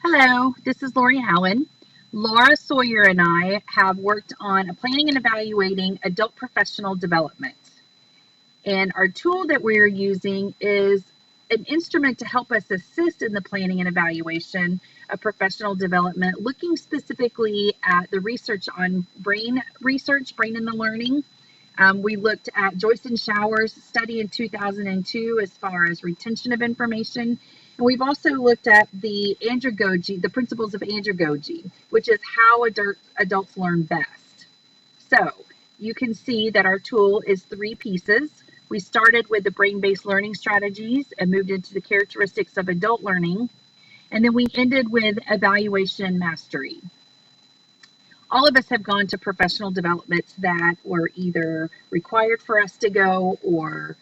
Hello, this is Lori Allen. Laura Sawyer and I have worked on planning and evaluating adult professional development. And our tool that we're using is an instrument to help us assist in the planning and evaluation of professional development, looking specifically at the research on brain research, brain and the learning. We looked at Joyce and Shower's study in 2002 as far as retention of information. And we've also looked at the andragogy, the principles of andragogy, which is how adults learn best. So you can see that our tool is three pieces. We started with the brain-based learning strategies and moved into the characteristics of adult learning. And then we ended with evaluation mastery. All of us have gone to professional developments that were either required for us to go or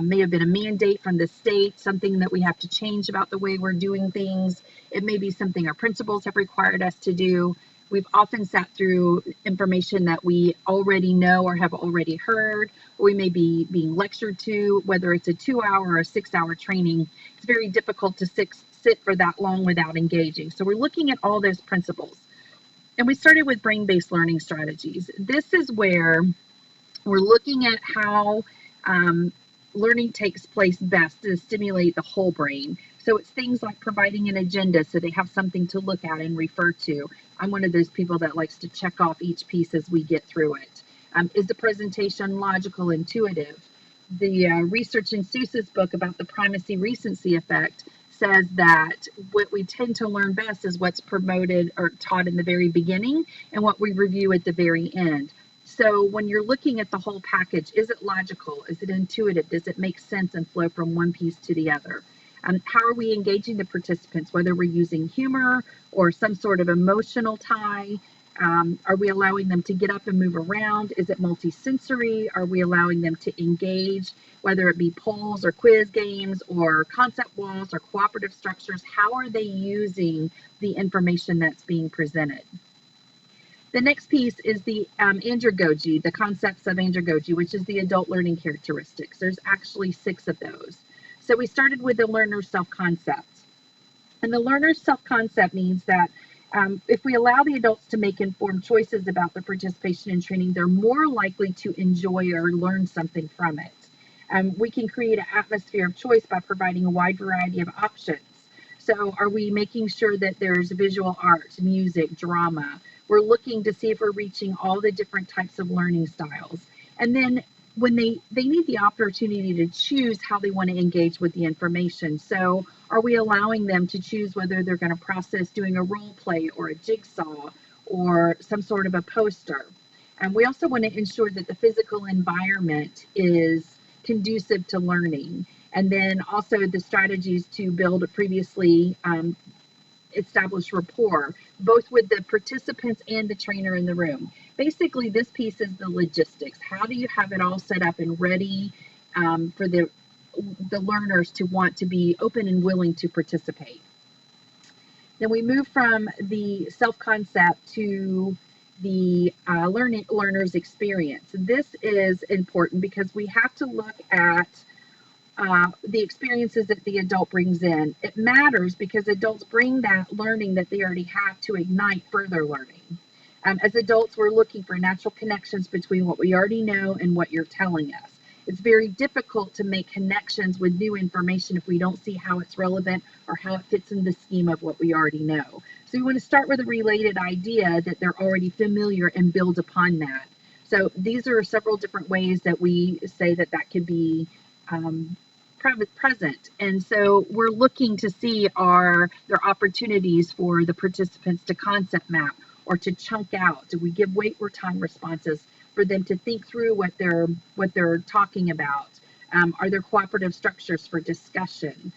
may have been a mandate from the state, something that we have to change about the way we're doing things. It may be something our principals have required us to do. We've often sat through information that we already know or have already heard, or we may be being lectured to, whether it's a 2-hour or a 6-hour training. It's very difficult to sit for that long without engaging. So we're looking at all those principles. And we started with brain-based learning strategies. This is where we're looking at how learning takes place best to stimulate the whole brain. So it's things like providing an agenda so they have something to look at and refer to. I'm one of those people that likes to check off each piece as we get through it. Is the presentation logical, intuitive? The research in Seuss's book about the primacy recency effect says that what we tend to learn best is what's promoted or taught in the very beginning and what we review at the very end. So when you're looking at the whole package, is it logical? Is it intuitive? Does it make sense and flow from one piece to the other? How are we engaging the participants, whether we're using humor or some sort of emotional tie? Are we allowing them to get up and move around? Is it multisensory? Are we allowing them to engage, whether it be polls or quiz games or concept walls or cooperative structures? How are they using the information that's being presented? The next piece is the andragogy, the concepts of andragogy, which is the adult learning characteristics. There's actually 6 of those. So we started with the learner's self-concept. And the learner's self-concept means that if we allow the adults to make informed choices about their participation in training, they're more likely to enjoy or learn something from it. We can create an atmosphere of choice by providing a wide variety of options. So are we making sure that there's visual arts, music, drama? We're looking to see if we're reaching all the different types of learning styles. And then when they need the opportunity to choose how they want to engage with the information. So are we allowing them to choose whether they're going to process doing a role play or a jigsaw or some sort of a poster? And we also want to ensure that the physical environment is conducive to learning. And then also the strategies to build a previously established rapport, both with the participants and the trainer in the room. Basically, this piece is the logistics. How do you have it all set up and ready for the learners to want to be open and willing to participate? Then we move from the self-concept to the learner's experience. This is important because we have to look at the experiences that the adult brings in. It matters because adults bring that learning that they already have to ignite further learning. As adults, we're looking for natural connections between what we already know and what you're telling us. It's very difficult to make connections with new information if we don't see how it's relevant or how it fits in the scheme of what we already know. So we want to start with a related idea that they're already familiar and build upon that. So these are several different ways that we say that could be present. And so we're looking to see are there opportunities for the participants to concept map or to chunk out? Do we give wait or time responses for them to think through what they're talking about? Are there cooperative structures for discussion?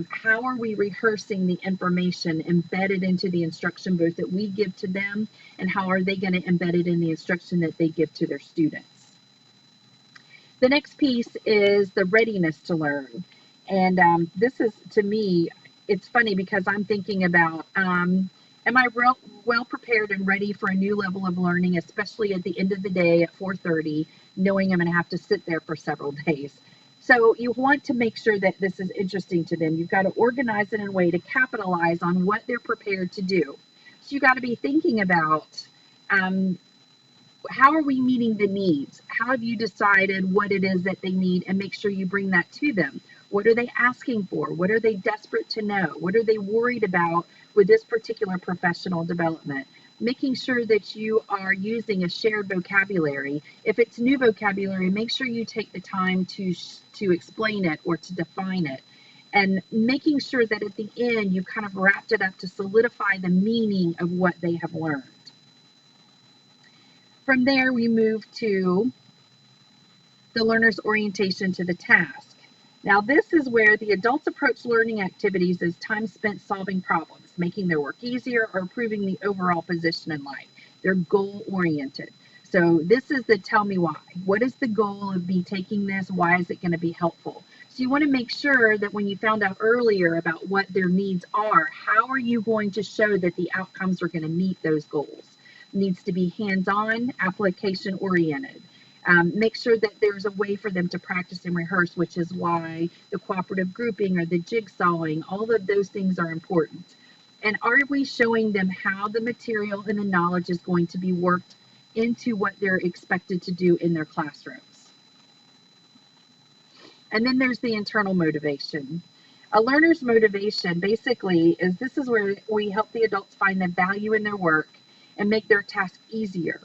How are we rehearsing the information embedded into the instruction both that we give to them, and how are they going to embed it in the instruction that they give to their students? The next piece is the readiness to learn. And this is, to me, it's funny because I'm thinking about, am I well prepared and ready for a new level of learning, especially at the end of the day at 4:30, knowing I'm going to have to sit there for several days? So you want to make sure that this is interesting to them. You've got to organize it in a way to capitalize on what they're prepared to do. So you got to be thinking about um, how are we meeting the needs? How have you decided what it is that they need, and make sure you bring that to them? What are they asking for? What are they desperate to know? What are they worried about with this particular professional development? Making sure that you are using a shared vocabulary. If it's new vocabulary, make sure you take the time to explain it or to define it. And making sure that at the end you kind of wrapped it up to solidify the meaning of what they have learned. From there, we move to the learner's orientation to the task. Now, this is where the adults approach learning activities as time spent solving problems, making their work easier, or improving the overall position in life. They're goal oriented. So this is the tell me why. What is the goal of me taking this? Why is it going to be helpful? So you want to make sure that when you found out earlier about what their needs are, how are you going to show that the outcomes are going to meet those goals? It needs to be hands-on, application oriented. Make sure that there's a way for them to practice and rehearse, which is why the cooperative grouping or the jigsawing, all of those things are important. And are we showing them how the material and the knowledge is going to be worked into what they're expected to do in their classrooms? And then there's the internal motivation. A learner's motivation basically is this is where we help the adults find the value in their work and make their task easier.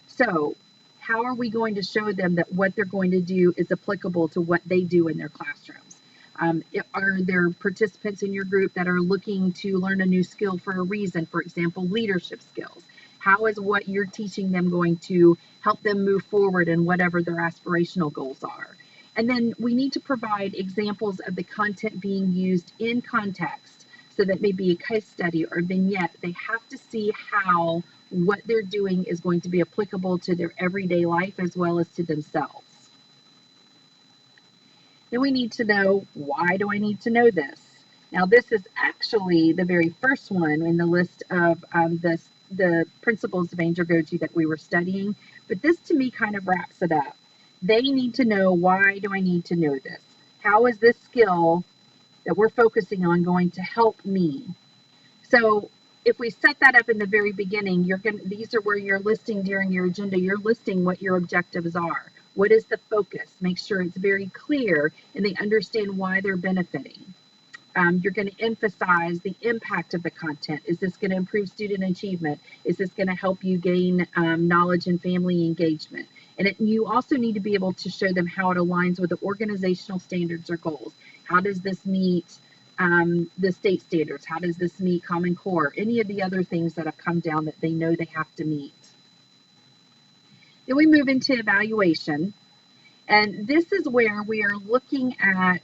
So how are we going to show them that what they're going to do is applicable to what they do in their classrooms? Are there participants in your group that are looking to learn a new skill for a reason? For example, leadership skills. How is what you're teaching them going to help them move forward in whatever their aspirational goals are? And then we need to provide examples of the content being used in context. So that may be a case study or vignette. They have to see how what they're doing is going to be applicable to their everyday life as well as to themselves. Then we need to know, why do I need to know this? Now, this is actually the very first one in the list of the principles of andragogy that we were studying, but this to me kind of wraps it up. They need to know, why do I need to know this? How is this skill that we're focusing on going to help me? So if we set that up in the very beginning, these are where you're listing during your agenda, you're listing what your objectives are. What is the focus? Make sure it's very clear and they understand why they're benefiting. You're going to emphasize the impact of the content. Is this going to improve student achievement? Is this going to help you gain knowledge and family engagement? And you also need to be able to show them how it aligns with the organizational standards or goals. How does this meet the state standards? How does this meet Common Core? Any of the other things that have come down that they know they have to meet. Then we move into evaluation. And this is where we are looking at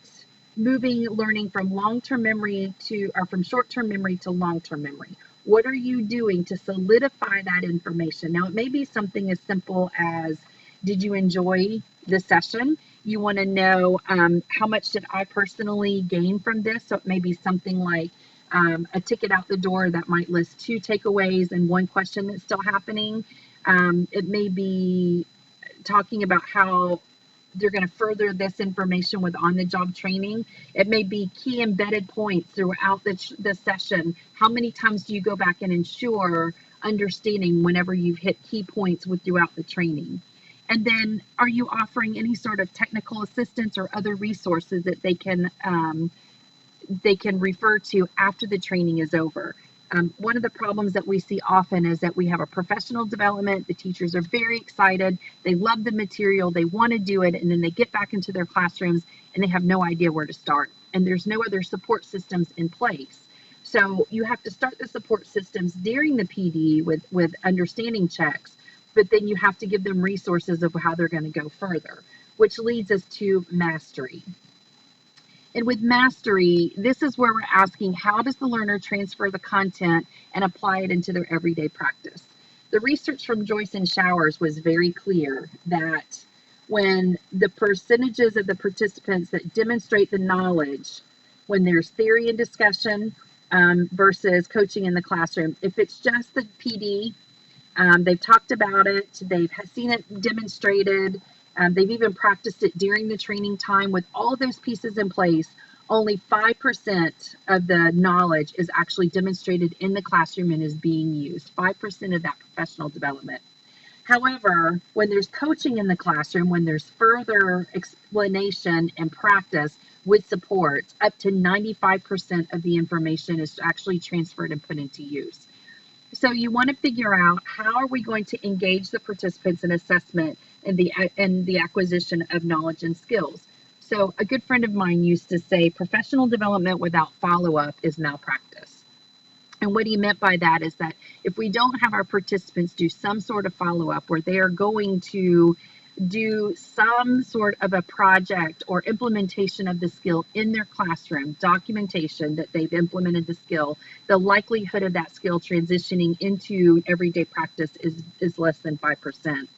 moving learning from long-term memory or from short-term memory to long-term memory. What are you doing to solidify that information? Now, it may be something as simple as, did you enjoy the session? You want to know how much did I personally gain from this? So it may be something like a ticket out the door that might list 2 takeaways and 1 question that's still happening. It may be talking about how they're going to further this information with on-the-job training. It may be key embedded points throughout the session. How many times do you go back and ensure understanding whenever you've hit key points throughout the training? And then, are you offering any sort of technical assistance or other resources that they can refer to after the training is over? One of the problems that we see often is that we have a professional development. The teachers are very excited. They love the material. They want to do it. And then they get back into their classrooms and they have no idea where to start. And there's no other support systems in place. So you have to start the support systems during the PD with understanding checks, but then you have to give them resources of how they're going to go further, which leads us to mastery. And with mastery, this is where we're asking, how does the learner transfer the content and apply it into their everyday practice? The research from Joyce and Showers was very clear that when the percentages of the participants that demonstrate the knowledge, when there's theory and discussion versus coaching in the classroom, if it's just the PD, they've talked about it, they've seen it demonstrated, They've even practiced it during the training time. With all those pieces in place, only 5% of the knowledge is actually demonstrated in the classroom and is being used. 5% of that professional development. However, when there's coaching in the classroom, when there's further explanation and practice with support, up to 95% of the information is actually transferred and put into use. So you want to figure out, how are we going to engage the participants in assessment and the acquisition of knowledge and skills. So a good friend of mine used to say, professional development without follow-up is malpractice. And what he meant by that is that if we don't have our participants do some sort of follow-up where they are going to do some sort of a project or implementation of the skill in their classroom, documentation that they've implemented the skill, the likelihood of that skill transitioning into everyday practice is less than 5%.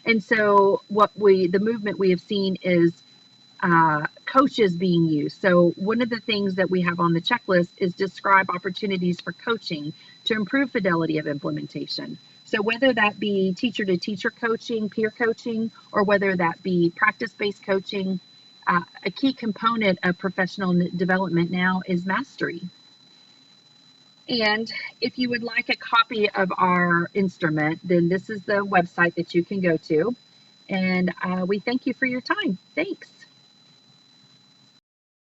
And so the movement we have seen is coaches being used. So one of the things that we have on the checklist is describe opportunities for coaching to improve fidelity of implementation. So whether that be teacher-to-teacher coaching, peer coaching, or whether that be practice-based coaching, a key component of professional development now is mastery. And if you would like a copy of our instrument, then this is the website that you can go to. And we thank you for your time. Thanks.